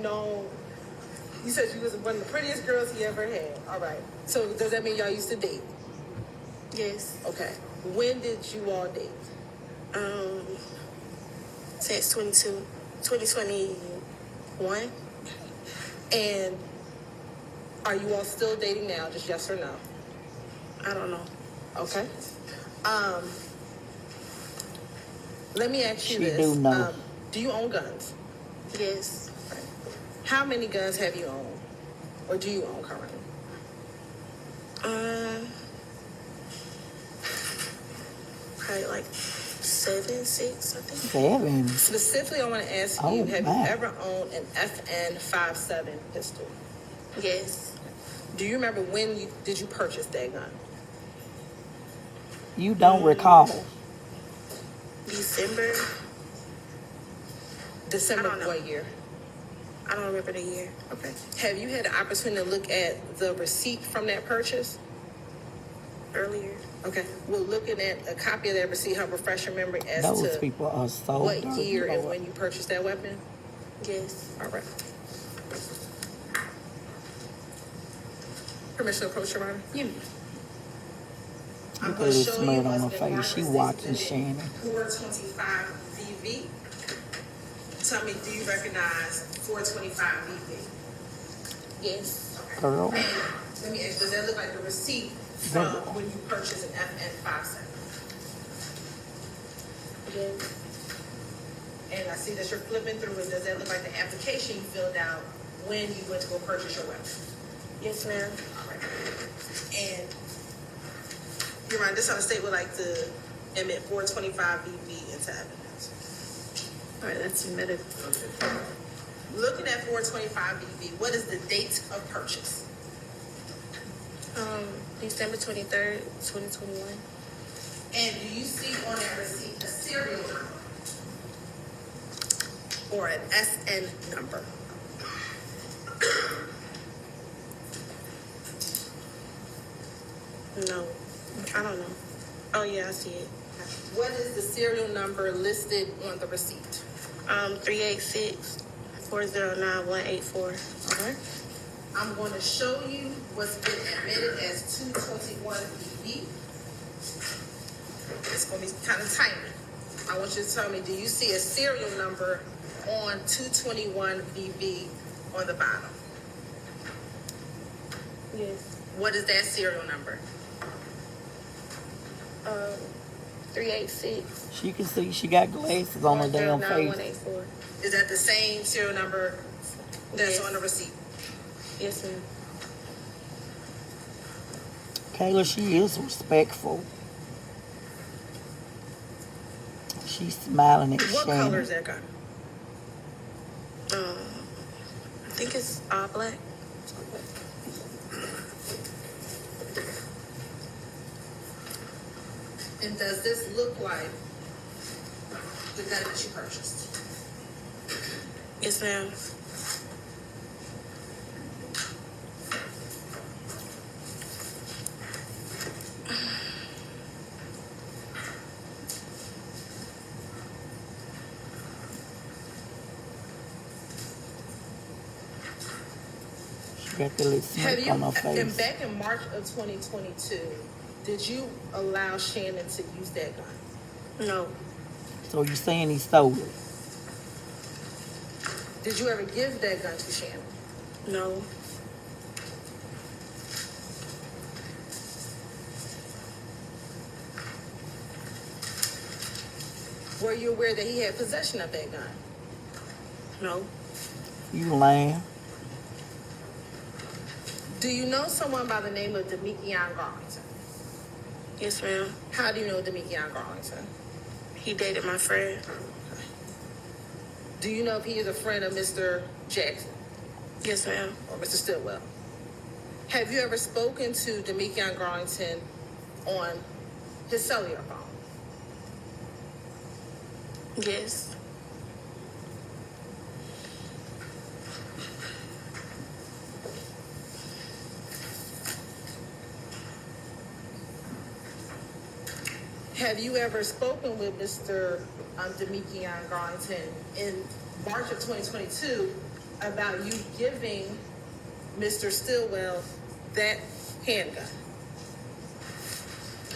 No, you said you was one of the prettiest girls he ever had. All right. So does that mean y'all used to date? Yes. Okay. When did you all date? Since 2021. And are you all still dating now? Just yes or no? I don't know. Okay. Let me ask you She this. do know. Do you own guns? Yes. How many guns have you owned? Or do you own currently? Probably like 7, 6, I think. 7. Specifically, I want to ask you, have you ever owned an FN57 pistol? Yes. Do you remember did you purchase that gun? You don't recall. December. December of what year? I don't remember the year. Okay. Have you had the opportunity to look at the receipt from that purchase? Earlier. Okay. Well, looking at a copy of that receipt, help refresh your memory as Those to people are so what dirty, year and Lord. when you purchased that weapon? Yes. All right. Permission to approach your honor? Yeah. I'm Look going at to this show you smear on what's her been face. marked She as watching exhibit Shannon. 425 VV. Tell me, do you recognize 425 VV? Yes. Okay. Girl. And let me ask, does that look like the receipt from when you purchased an FN57? Yes. And I see that you're flipping through it. Does that look like the application you filled out when you went to go purchase your weapon? Yes, ma'am. All right. And Your Honor, this on the state would like to admit 425 VV into evidence. All right, that's submitted. Looking at 425 VV, what is the date of purchase? December 23rd, 2021. And do you see on that receipt a serial number or an SN number? No. I don't know. Oh, yeah, I see it. What is the serial number listed on the receipt? 386-409-184. All right. I'm going to show you what's been admitted as 221 VV. It's going to be kind of tiny. I want you to tell me, do you see a serial number on 221 VV on the bottom? Yes. What is that serial number? 386. She can see she got glasses on her damn face. 184. Is that the same serial number that's Yes. on the receipt? Yes, ma'am. Kayla, she is respectful. She's smiling at What Shannon. color is that gun? I think it's all black. And does this look like the gun that you purchased? Yes, ma'am. She got the little Have smirk you, on her and face. back in March of 2022, did you allow Shannon to use that gun? No. So you saying he stole it? Did you ever give that gun to Shannon? No. Were you aware that he had possession of that gun? No. You lying? Do you know someone by the name of Demikion Garlington? Yes, ma'am. How do you know Demikion Garlington? He dated my friend. Do you know if he is a friend of Mr. Jackson Yes, ma'am. or Mr. Stillwell? Have you ever spoken to Demikion Garlington on his cellular phone? Yes. Have you ever spoken with Mr. Demikion Garlington in March of 2022 about you giving Mr. Stillwell that handgun?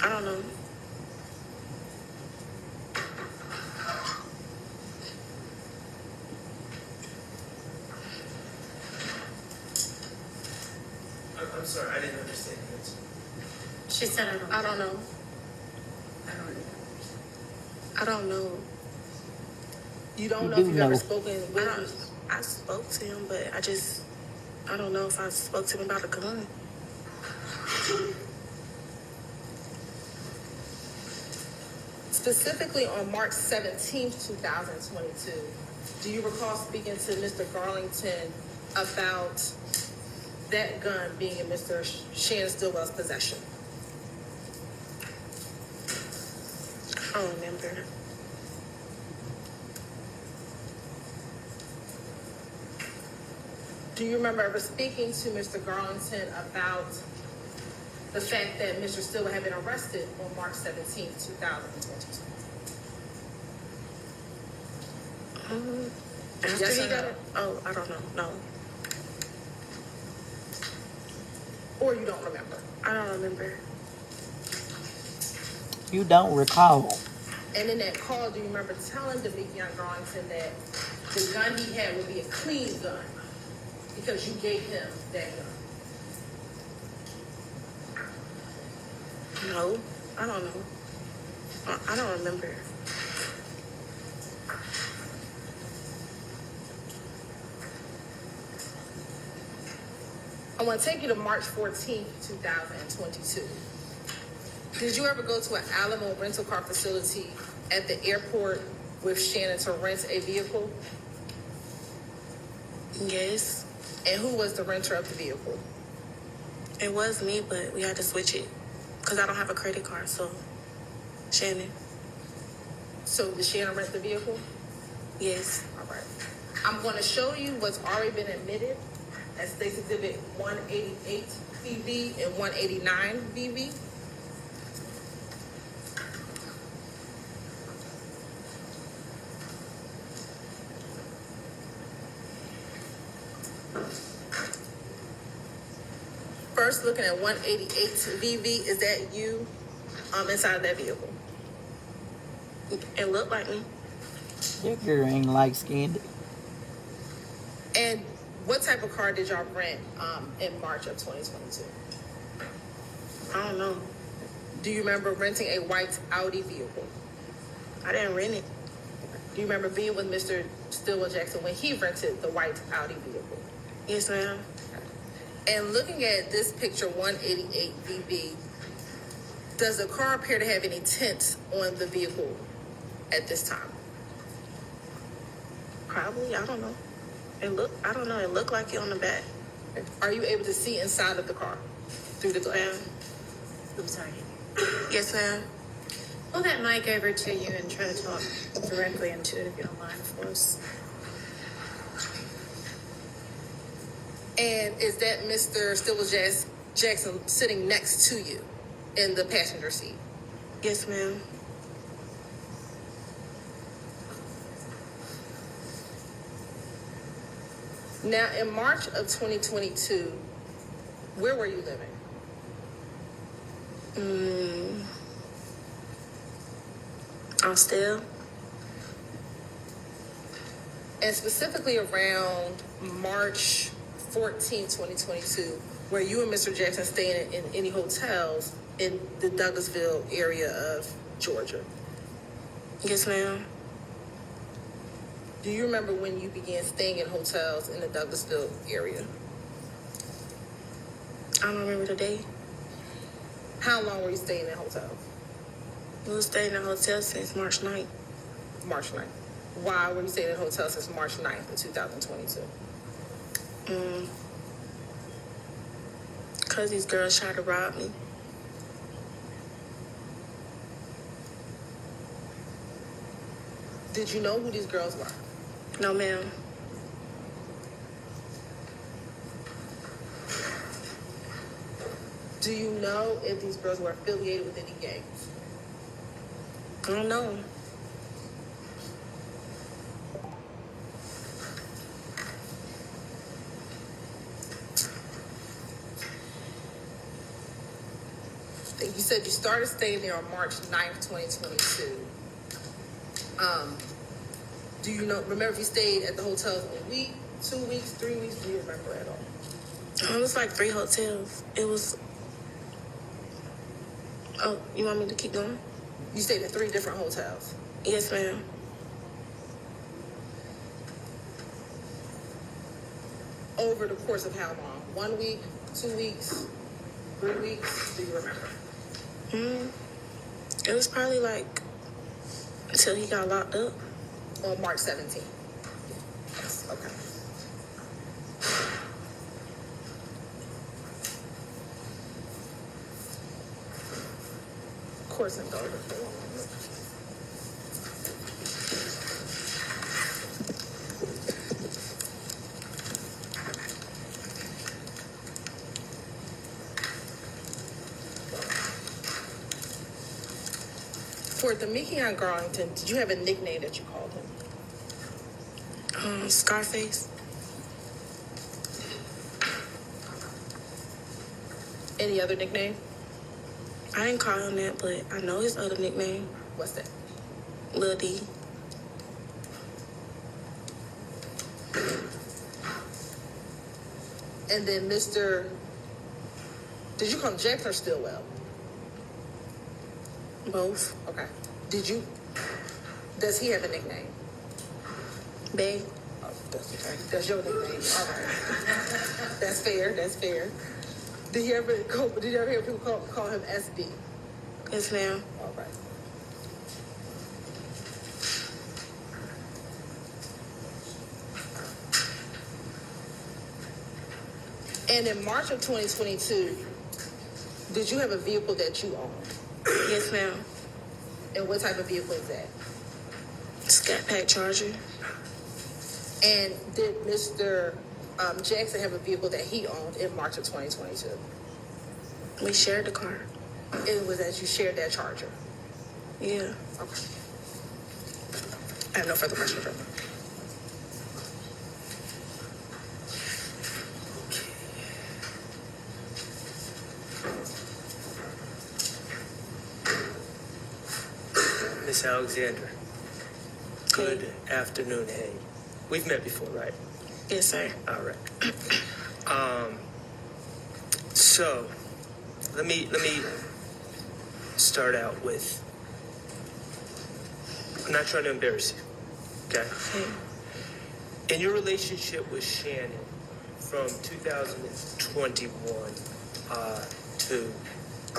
I don't know. I'm sorry, I didn't understand that. She said, I don't know. I don't know. You don't You know do if you've ever know. spoken I with don't. I spoke to him, but I don't know if I spoke to him about a gun. Specifically on March 17th, 2022, do you recall speaking to Mr. Garlington about that gun being in Mr. Shannon Stillwell's possession? I don't remember. Do you remember ever speaking to Mr. Garlington about the fact that Mr. Stillwell had been arrested on March 17th, 2022? After Yes he or got no? it? Oh, I don't know. No, Or you don't remember? I don't remember. You don't recall. And in that call, do you remember telling Demetrius Garlington that the gun he had would be a clean gun because you gave him that gun? No, I don't know. I don't remember. I want to take you to March 14th, 2022. Did you ever go to an Alamo rental car facility at the airport with Shannon to rent a vehicle? Yes, And who was the renter of the vehicle? it was me, but we had to switch it because I don't have a credit card. So, Shannon. So did Shannon rent the vehicle? Yes. All right. I'm going to show you what's already been admitted as State's Exhibit 188 VV and 189 VV. First, looking at 188 VV, is that you inside of that vehicle? It looked like me. That girl ain't light skinned. And what type of car did y'all rent in March of 2022? I don't know. Do you remember renting a white Audi vehicle? I didn't rent it. Do you remember being with Mr. Stillwell Jackson when he rented the white Audi vehicle? Yes, ma'am. And looking at this picture, 188 VB, does the car appear to have any tint on the vehicle at this time? Probably. I don't know. I don't know. It looked like it on the back. Are you able to see inside of the car through the glass? Ma'am. I'm sorry. Yes, ma'am. Pull that mic over to you and try to talk directly into it if you don't mind for us. And is that Mr. Stillwell Jackson sitting next to you in the passenger seat? Yes, ma'am. Now, in March of 2022, where were you living? I'm still. And specifically around March 14, 2022, were you and Mr. Jackson staying in any hotels in the Douglasville area of Georgia? Yes, ma'am. Do you remember when you began staying in hotels in the Douglasville area? I don't remember the day. How long were you staying in hotels? We was staying in a hotel since March 9th. March 9th. Why were you staying in hotels since March 9th of 2022? Because these girls tried to rob me. Did you know who these girls were? No, ma'am. Do you know if these girls were affiliated with any gangs? I don't know. you said you started staying there on March 9th, 2022. Do you remember if you stayed at the hotel a week, 2 weeks, 3 weeks? Do you remember at all? It was like 3 hotels. It was. Oh, you want me to keep going? You stayed at 3 different hotels. Yes, ma'am. Over the course of how long? 1 week, 2 weeks, 3 weeks? Do you remember? It was probably like until he got locked up. On March 17th. Yes, okay. Of course, I'm going to. For Damikion Garlington, did you have a nickname that you called him? Scarface. Any other nickname? I didn't call him that, but I know his other nickname. What's that? Lil D. And then did you call him Jackson or Stillwell? Both. Okay. Does he have a nickname? Bae. Oh, that's okay. That's your nickname. All right. That's fair. Did you ever hear people call him SB? Yes, ma'am. All right. And in March of 2022, did you have a vehicle that you owned? Yes, ma'am. And what type of vehicle is that? Scat Pack Charger. And did Mr. Jackson have a vehicle that he owned in March of 2022? We shared the car. It was as you shared that Charger. Yeah. Okay. I have no further questions. Miss Alexander, good afternoon. Hey, we've met before, right? Yes, sir. All right. So let me start out with. I'm not trying to embarrass you, okay? In your relationship with Shannon from 2021 to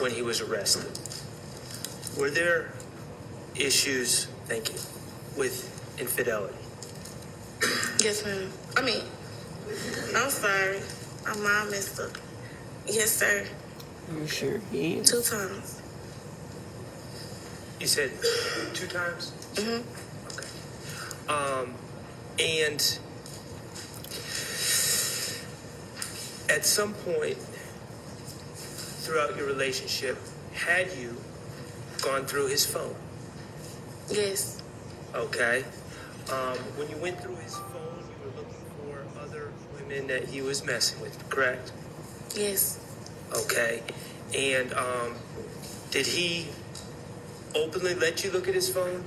when he was arrested, were there issues, thank you, with infidelity? Yes, ma'am. I'm sorry. My mom messed up. Yes, sir. You sure did. 2 times. You said 2 times? Mm-hmm. Okay. And at some point throughout your relationship, had you gone through his phone? Yes. Okay. When you went through his phone, you were looking for other women that he was messing with, correct? Yes. Okay. And did he openly let you look at his phone?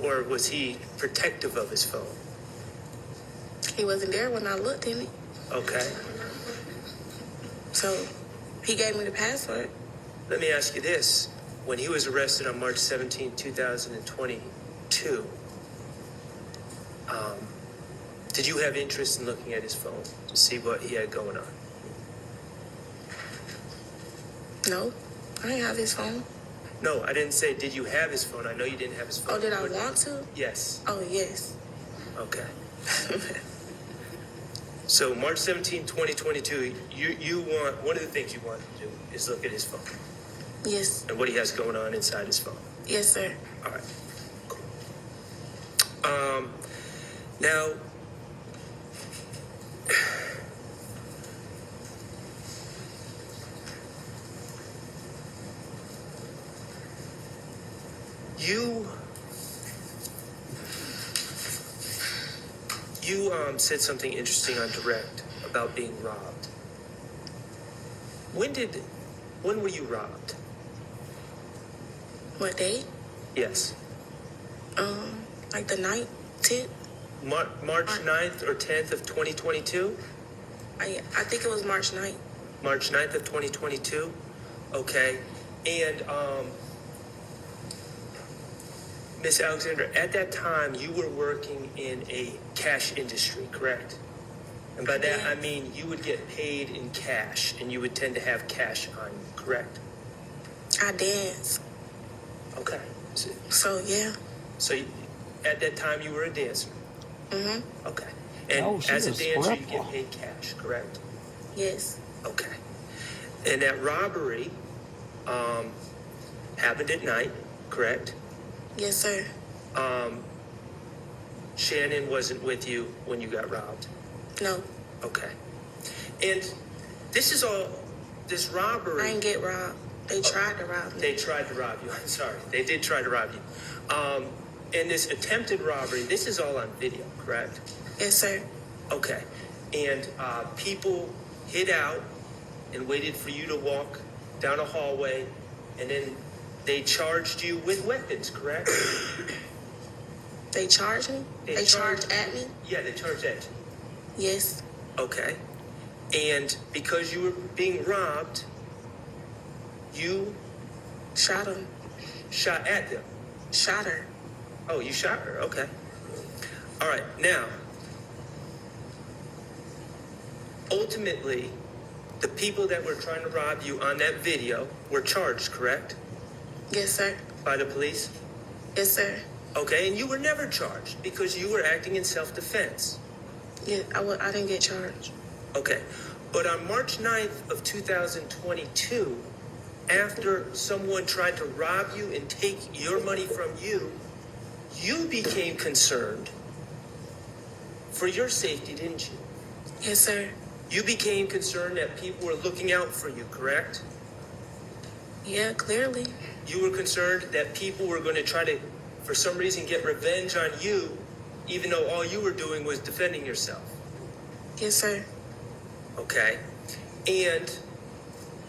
Or was he protective of his phone? He wasn't there when I looked in it. Okay. So he gave me the password. Let me ask you this. When he was arrested on March 17, 2022, did you have interest in looking at his phone to see what he had going on? No. I didn't have his phone. No, I didn't say did you have his phone. I know you didn't have his phone. Oh, did I want to? Yes. Oh, yes. Okay. So March 17, 2022, you want, one of the things you want to do is look at his phone Yes. and what he has going on inside his phone. Yes, sir. All right. Cool. Now, you said something interesting on direct about being robbed. When did when were you robbed? What day? Yes. Like the night, 10th. March 9th or 10th of 2022? I think it was March 9th. March 9th of 2022? Okay. And, Miss Alexander, at that time, you were working in a cash industry, correct? And by that, I mean you would get paid in cash, and you would tend to have cash on you, correct? I danced. Okay. So, yeah. So at that time, you were a dancer? Mm-hmm. Okay. And Oh, she as a was dancer, you purple. get paid cash, correct? Yes. Okay. And that robbery happened at night, correct? Yes, sir. Shannon wasn't with you when you got robbed. No, Okay. And this robbery. I didn't get robbed. They tried to rob me. They tried to rob you. I'm sorry. They did try to rob you. And this attempted robbery, this is all on video, correct? Yes, sir. Okay. And people hid out and waited for you to walk down a hallway, and then they charged you with weapons, correct? They charged me? They charged at me? Yeah, they charged at you. Yes. Okay. And because you were being robbed, you Shot him. shot at them. Shot her. Oh, you shot her. Okay. All right. Now, ultimately, the people that were trying to rob you on that video were charged, correct? Yes, sir. By the police? Yes, sir. Okay. And you were never charged because you were acting in self-defense. Yeah, I didn't get charged. Okay. But on March 9th of 2022, after someone tried to rob you and take your money from you, you became concerned for your safety, didn't you? Yes, sir. You became concerned that people were looking out for you, correct? Yeah, clearly. You were concerned that people were going to try to, for some reason, get revenge on you, even though all you were doing was defending yourself. Yes, sir. Okay. And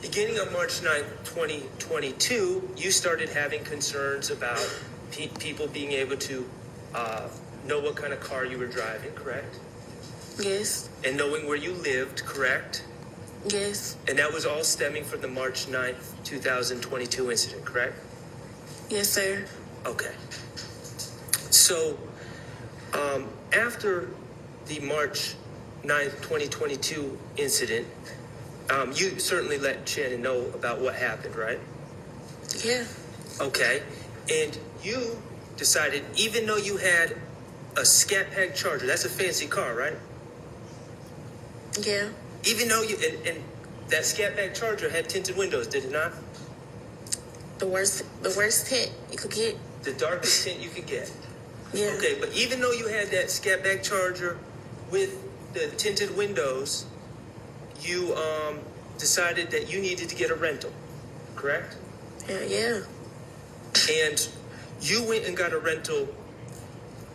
beginning on March 9th, 2022, you started having concerns about people being able to know what kind of car you were driving, correct? Yes. And knowing where you lived, correct? Yes. And that was all stemming from the March 9th, 2022 incident, correct? Yes, sir. Okay. So, after the March 9th, 2022 incident, you certainly let Shannon know about what happened, right? Yeah. Okay. And you decided, even though you had a Scat Pack Charger, that's a fancy car, right? Yeah. Even though and that Scat Pack Charger had tinted windows, did it not? The worst hit you could get. The darkest tint you could get. Yeah. Okay, but even though you had that Scat Pack Charger with the tinted windows, you decided that you needed to get a rental, correct? Yeah. And you went and got a rental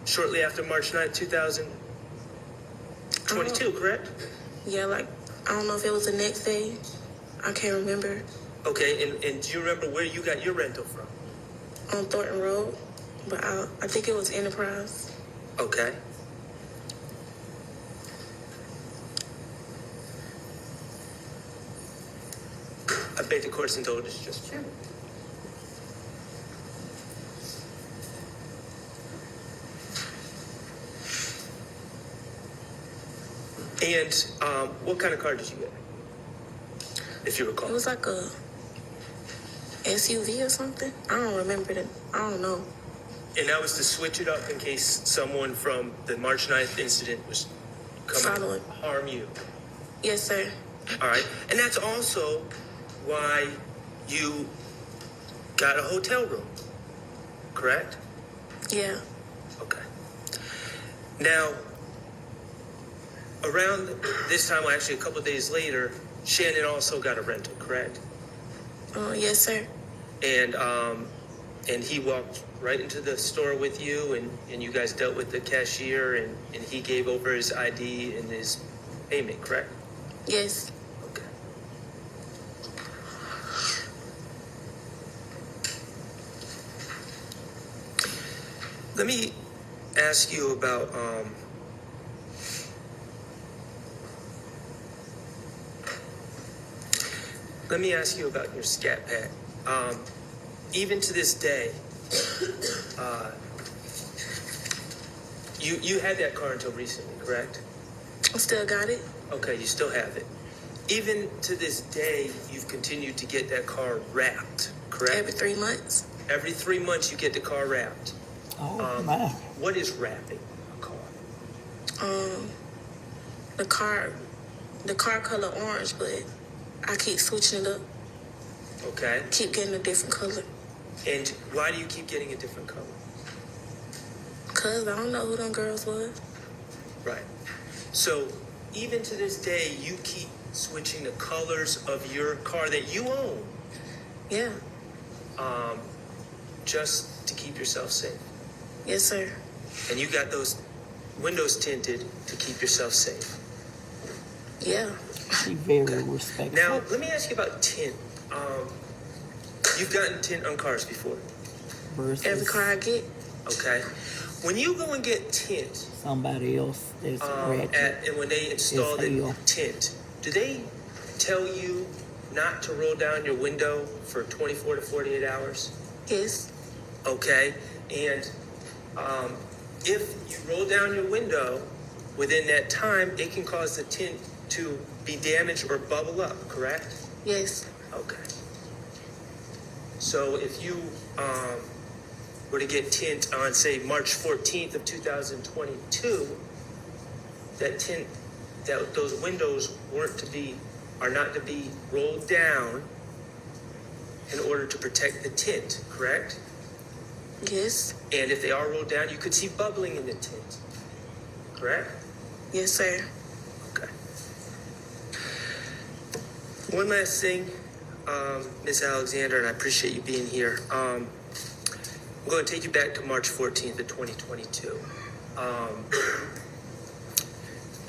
shortly after March 9th, 2022, correct? Yeah, like, I don't know if it was the next day. I can't remember. Okay, and do you remember where you got your rental from? On Thornton Road. But I think it was Enterprise. Okay. I beg the court's indulgence, just. Sure. And what kind of car did you get? If you recall. It was like a SUV or something. I don't remember I don't know. And that was to switch it up in case someone from the March 9th incident was coming Following. to harm you. Yes, sir. All right. And that's also why you got a hotel room, correct? Yeah. Okay. Now, around this time, well, actually a couple of days later, Shannon also got a rental, correct? Yes, sir. And he walked right into the store with you, and you guys dealt with the cashier, and he gave over his ID and his payment, correct? Yes. Okay. Let me ask you about your Scat Pack. Even to this day, you had that car until recently, correct? I still got it. Okay, you still have it. Even to this day, you've continued to get that car wrapped, correct? Every 3 months. Every 3 months, you get the car wrapped. Oh, my. What is wrapping a car? The car color orange, but I keep switching it up. Okay. Keep getting a different color. And why do you keep getting a different color? Cause I don't know who them girls was. Right. So even to this day, you keep switching the colors of your car that you own, Yeah. just to keep yourself safe. Yes, sir. And you got those windows tinted to keep yourself safe. Yeah. She very respectful. Now, let me ask you about tint. You've gotten tint on cars before, Versus Every car I get. okay? When you go and get tint, somebody else that's ratchet. and when they install the hell. tint, do they tell you not to roll down your window for 24 to 48 hours? Yes. Okay, and if you roll down your window within that time, it can cause the tint to be damaged or bubble up, correct? Yes. Okay. So if you were to get tint on, say, March 14th of 2022, that tint, those windows are not to be rolled down in order to protect the tint, correct? Yes. And if they are rolled down, you could see bubbling in the tint, correct? Yes, sir. Okay. One last thing, Ms. Alexander, and I appreciate you being here. I'm going to take you back to March 14th of 2022.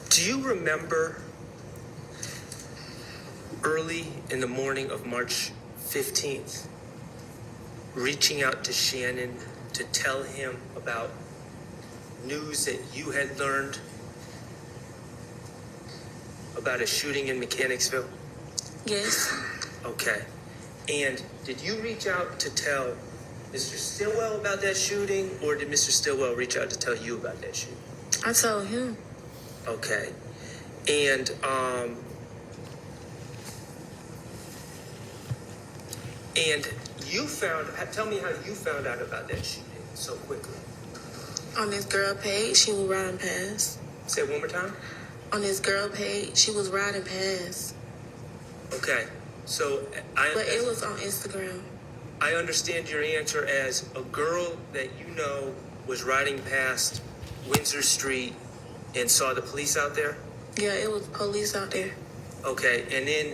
Do you remember early in the morning of March 15th, reaching out to Shannon to tell him about news that you had learned about a shooting in Mechanicsville? Yes. Okay. And did you reach out to tell Mr. Stillwell about that shooting, or did Mr. Stillwell reach out to tell you about that shooting? I told him. Okay. And tell me how you found out about that shooting so quickly. On this girl page, she was riding past. Say it one more time. On this girl page, she was riding past. Okay. So But it was on Instagram. I understand your answer as a girl that you know was riding past Windsor Street and saw the police out there? Yeah, it was police out there. Okay, and then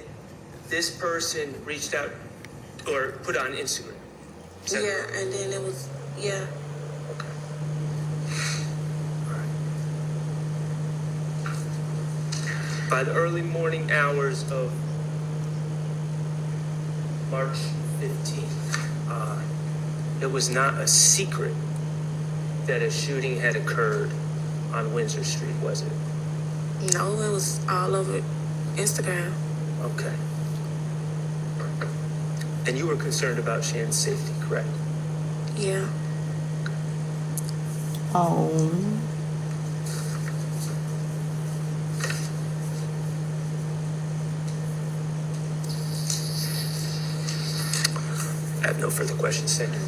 this person reached out or put on Instagram. Is that Yeah, correct? and then it was, yeah. Okay. All right. By the early morning hours of March 15th, it was not a secret that a shooting had occurred on Windsor Street, was it? No, it was all over Instagram. Okay. And you were concerned about Shannon's safety, correct? Yeah. Oh, I have no further questions, thank you.